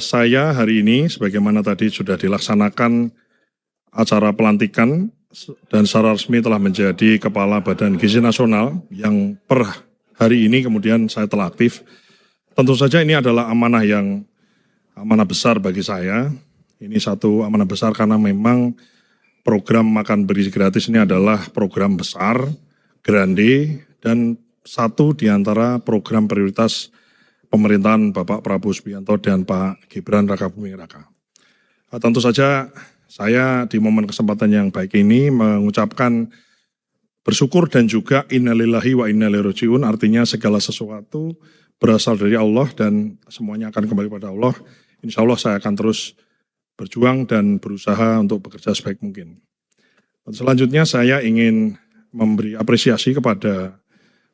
Saya hari ini sebagaimana tadi sudah dilaksanakan acara pelantikan dan secara resmi telah menjadi Kepala Badan Gizi Nasional yang per hari ini kemudian saya telah aktif. Tentu saja ini adalah amanah besar bagi saya. Ini satu amanah besar karena memang program makan bergizi gratis ini adalah program besar, grande, dan satu di antara program prioritas pemerintahan Bapak Prabowo Subianto dan Pak Gibran Rakabuming Raka. Tentu saja saya di momen kesempatan yang baik ini mengucapkan bersyukur dan juga innalillahi wa inna ilaihi raji'un, artinya segala sesuatu berasal dari Allah dan semuanya akan kembali pada Allah. Insya Allah saya akan terus berjuang dan berusaha untuk bekerja sebaik mungkin. Dan selanjutnya saya ingin memberi apresiasi kepada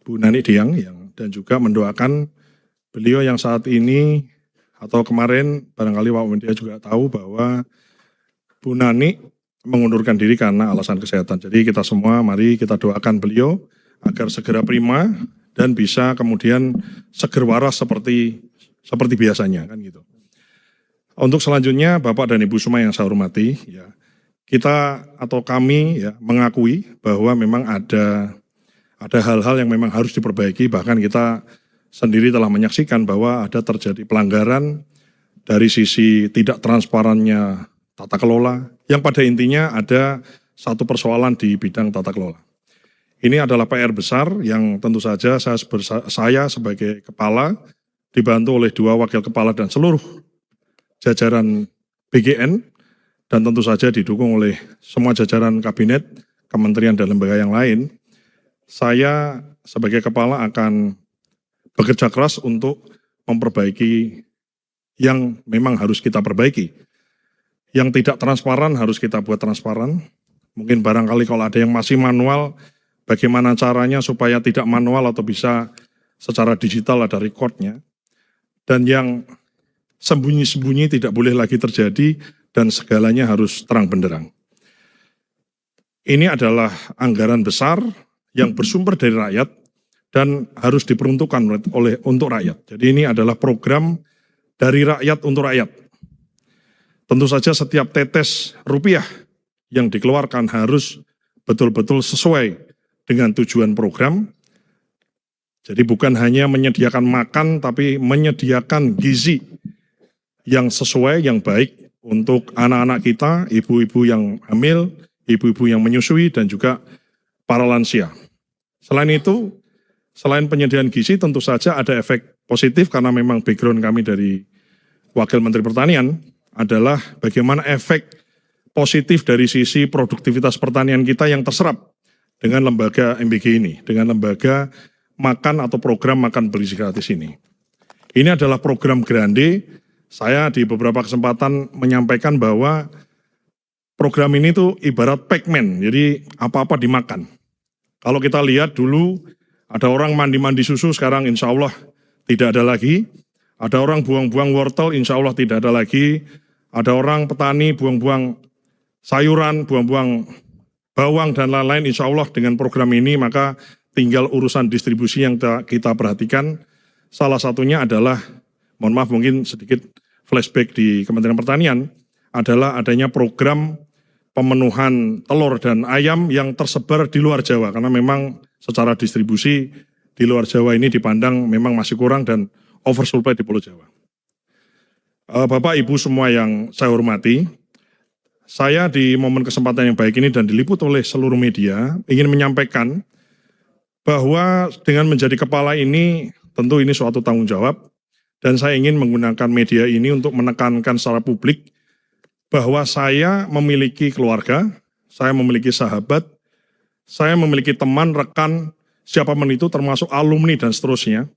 Bu Nani Diang dan juga mendoakan beliau yang saat ini atau kemarin barangkali Pak Media juga tahu bahwa Bu Nani mengundurkan diri karena alasan kesehatan. Jadi kita semua mari kita doakan beliau agar segera prima dan bisa kemudian seger waras seperti biasanya kan gitu. Untuk selanjutnya Bapak dan Ibu semua yang saya hormati, ya, kita atau kami ya mengakui bahwa memang ada hal-hal yang memang harus diperbaiki, bahkan kita sendiri telah menyaksikan bahwa ada terjadi pelanggaran dari sisi tidak transparannya tata kelola, yang pada intinya ada satu persoalan di bidang tata kelola. Ini adalah PR besar yang tentu saja saya sebagai kepala dibantu oleh 2 wakil kepala dan seluruh jajaran BGN dan tentu saja didukung oleh semua jajaran kabinet, kementerian dan lembaga yang lain. Saya sebagai kepala akan bekerja keras untuk memperbaiki yang memang harus kita perbaiki. Yang tidak transparan harus kita buat transparan. Mungkin barangkali kalau ada yang masih manual, bagaimana caranya supaya tidak manual atau bisa secara digital ada recordnya. Dan yang sembunyi-sembunyi tidak boleh lagi terjadi dan segalanya harus terang benderang. Ini adalah anggaran besar yang bersumber dari rakyat dan harus diperuntukkan untuk rakyat. Jadi ini adalah program dari rakyat untuk rakyat. Tentu saja setiap tetes rupiah yang dikeluarkan harus betul-betul sesuai dengan tujuan program. Jadi bukan hanya menyediakan makan, tapi menyediakan gizi yang sesuai, yang baik untuk anak-anak kita, ibu-ibu yang hamil, ibu-ibu yang menyusui, dan juga para lansia. Selain itu, selain penyediaan gizi, tentu saja ada efek positif karena memang background kami dari Wakil Menteri Pertanian adalah bagaimana efek positif dari sisi produktivitas pertanian kita yang terserap dengan lembaga MBG ini, dengan lembaga makan atau program makan bergizi gratis ini. Ini adalah program grande. Saya di beberapa kesempatan menyampaikan bahwa program ini tuh ibarat Pac-Man, jadi apa-apa dimakan. Kalau kita lihat dulu ada orang mandi-mandi susu, sekarang insya Allah tidak ada lagi. Ada orang buang-buang wortel, insya Allah tidak ada lagi. Ada orang petani buang-buang sayuran, buang-buang bawang dan lain-lain, insya Allah dengan program ini maka tinggal urusan distribusi yang kita perhatikan. Salah satunya adalah, mohon maaf mungkin sedikit flashback di Kementerian Pertanian, adalah adanya program pemenuhan telur dan ayam yang tersebar di luar Jawa. Karena memang secara distribusi di luar Jawa ini dipandang memang masih kurang dan oversupply di Pulau Jawa. Bapak Ibu semua yang saya hormati, saya di momen kesempatan yang baik ini dan diliput oleh seluruh media ingin menyampaikan bahwa dengan menjadi kepala ini tentu ini suatu tanggung jawab dan saya ingin menggunakan media ini untuk menekankan secara publik bahwa saya memiliki keluarga, saya memiliki sahabat, saya memiliki teman, rekan, siapapun itu termasuk alumni dan seterusnya.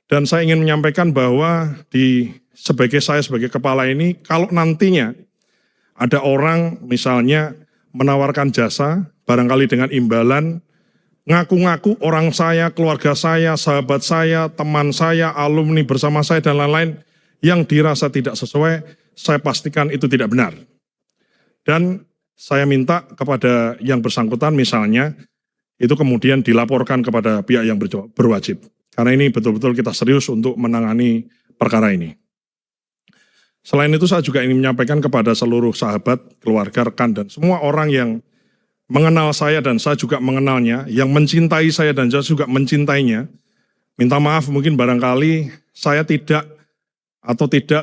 Dan saya ingin menyampaikan bahwa saya sebagai kepala ini, kalau nantinya ada orang misalnya menawarkan jasa, barangkali dengan imbalan, ngaku-ngaku orang saya, keluarga saya, sahabat saya, teman saya, alumni bersama saya, dan lain-lain, yang dirasa tidak sesuai, saya pastikan itu tidak benar. Dan saya minta kepada yang bersangkutan misalnya, itu kemudian dilaporkan kepada pihak yang berwajib. Karena ini betul-betul kita serius untuk menangani perkara ini. Selain itu saya juga ingin menyampaikan kepada seluruh sahabat, keluarga, rekan, dan semua orang yang mengenal saya dan saya juga mengenalnya, yang mencintai saya dan saya juga mencintainya. Minta maaf mungkin barangkali saya tidak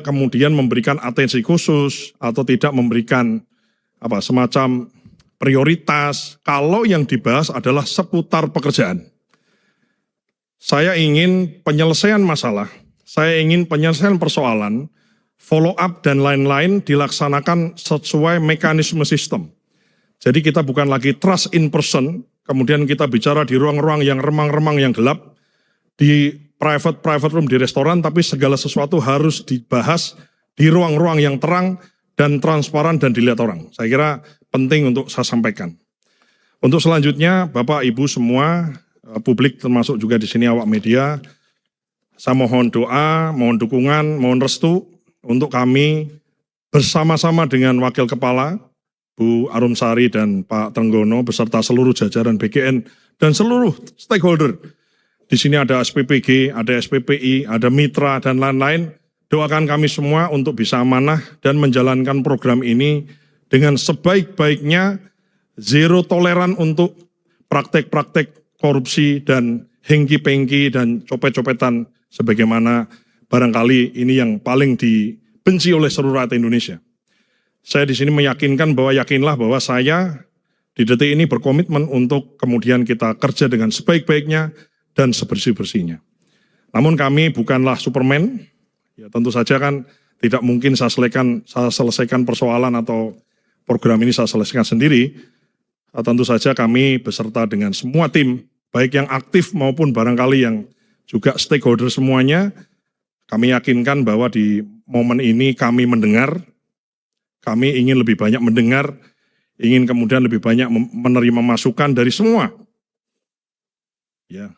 kemudian memberikan atensi khusus atau tidak memberikan semacam prioritas kalau yang dibahas adalah seputar pekerjaan. Saya ingin penyelesaian masalah, saya ingin penyelesaian persoalan, follow up dan lain-lain dilaksanakan sesuai mekanisme sistem. Jadi kita bukan lagi trust in person, kemudian kita bicara di ruang-ruang yang remang-remang yang gelap, di private room di restoran, tapi segala sesuatu harus dibahas di ruang-ruang yang terang dan transparan dan dilihat orang. Saya kira penting untuk saya sampaikan. Untuk selanjutnya, Bapak, Ibu semua, publik termasuk juga di sini awak media, saya mohon doa, mohon dukungan, mohon restu untuk kami bersama-sama dengan Wakil Kepala, Bu Arumsari dan Pak Trenggono beserta seluruh jajaran BGN dan seluruh stakeholder. Di sini ada SPPG, ada SPPI, ada mitra dan lain-lain. Doakan kami semua untuk bisa amanah dan menjalankan program ini dengan sebaik-baiknya, zero toleran untuk praktek-praktek korupsi dan hengki-pengki dan copet-copetan sebagaimana barangkali ini yang paling dibenci oleh seluruh rakyat Indonesia. Saya di sini meyakinkan bahwa yakinlah bahwa saya di detik ini berkomitmen untuk kemudian kita kerja dengan sebaik-baiknya dan sebersih-bersihnya. Namun kami bukanlah Superman, ya tentu saja kan tidak mungkin saya selesaikan persoalan atau program ini saya selesaikan sendiri. Tentu saja kami beserta dengan semua tim, baik yang aktif maupun barangkali yang juga stakeholder semuanya, kami yakinkan bahwa di momen ini kami mendengar, kami ingin lebih banyak mendengar, ingin kemudian lebih banyak menerima masukan dari semua. Ya,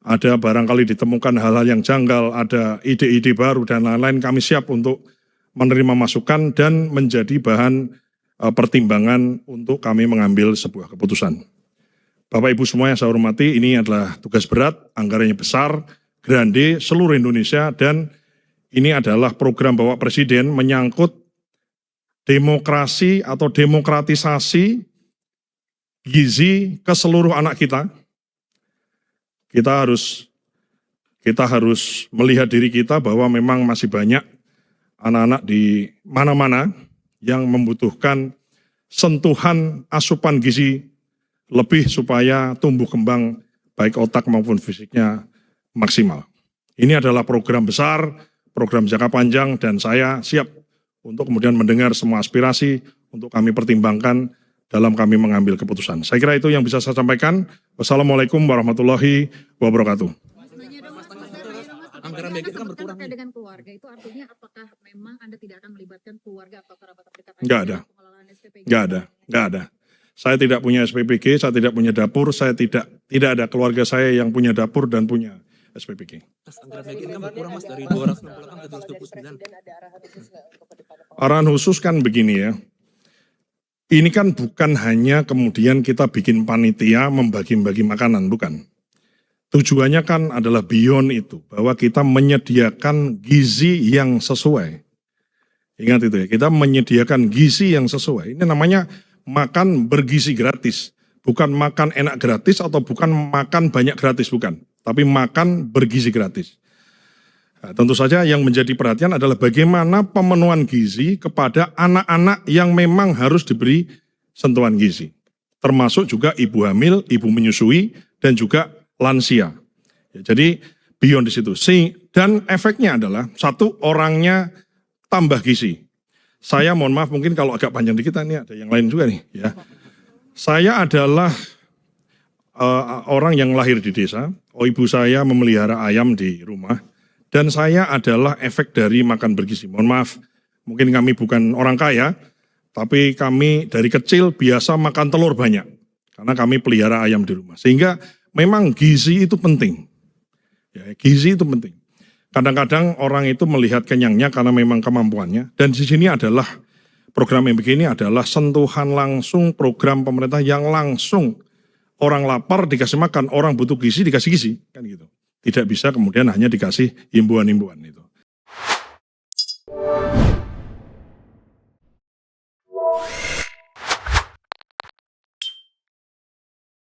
ada barangkali ditemukan hal-hal yang janggal, ada ide-ide baru dan lain-lain, kami siap untuk menerima masukan dan menjadi bahan pertimbangan untuk kami mengambil sebuah keputusan. Bapak Ibu semua yang saya hormati, ini adalah tugas berat, anggarannya besar, grande, seluruh Indonesia, dan ini adalah program Bapak Presiden menyangkut demokrasi atau demokratisasi gizi ke seluruh anak kita. Kita harus melihat diri kita bahwa memang masih banyak anak-anak di mana-mana yang membutuhkan sentuhan asupan gizi lebih supaya tumbuh kembang baik otak maupun fisiknya maksimal. Ini adalah program besar, program jangka panjang, dan saya siap untuk kemudian mendengar semua aspirasi untuk kami pertimbangkan dalam kami mengambil keputusan. Saya kira itu yang bisa saya sampaikan. Wassalamualaikum warahmatullahi wabarakatuh. Anggaran BGN kan berkurang dengan keluarga, itu artinya apakah memang Anda tidak akan melibatkan keluarga atau kerabat terdekat? Enggak ada. Saya tidak punya SPPG, saya tidak punya dapur, saya tidak ada keluarga saya yang punya dapur dan punya SPPG. Anggaran BGN kan berkurang Mas dari 268 ke 229. Arahan khusus kan begini ya. Ini kan bukan hanya kemudian kita bikin panitia membagi-bagi makanan, bukan. Tujuannya kan adalah beyond itu, bahwa kita menyediakan gizi yang sesuai. Ingat itu ya, kita menyediakan gizi yang sesuai. Ini namanya makan bergizi gratis. Bukan makan enak gratis atau bukan makan banyak gratis, bukan. Tapi makan bergizi gratis. Nah, tentu saja yang menjadi perhatian adalah bagaimana pemenuhan gizi kepada anak-anak yang memang harus diberi sentuhan gizi. Termasuk juga ibu hamil, ibu menyusui, dan juga lansia. Ya, jadi beyond di situ. Dan efeknya adalah satu, orangnya tambah gizi. Saya mohon maaf mungkin kalau agak panjang dikit, ini ada yang lain juga nih. Ya. Saya adalah orang yang lahir di desa. Ibu saya memelihara ayam di rumah. Dan saya adalah efek dari makan bergizi. Mohon maaf, mungkin kami bukan orang kaya, tapi kami dari kecil biasa makan telur banyak. Karena kami pelihara ayam di rumah. Sehingga memang gizi itu penting. Ya, gizi itu penting. Kadang-kadang orang itu melihat kenyangnya karena memang kemampuannya. Dan di sini adalah program yang begini adalah sentuhan langsung program pemerintah yang langsung orang lapar dikasih makan, orang butuh gizi dikasih gizi, kan gitu. Tidak bisa kemudian hanya dikasih himbauan-himbauan itu.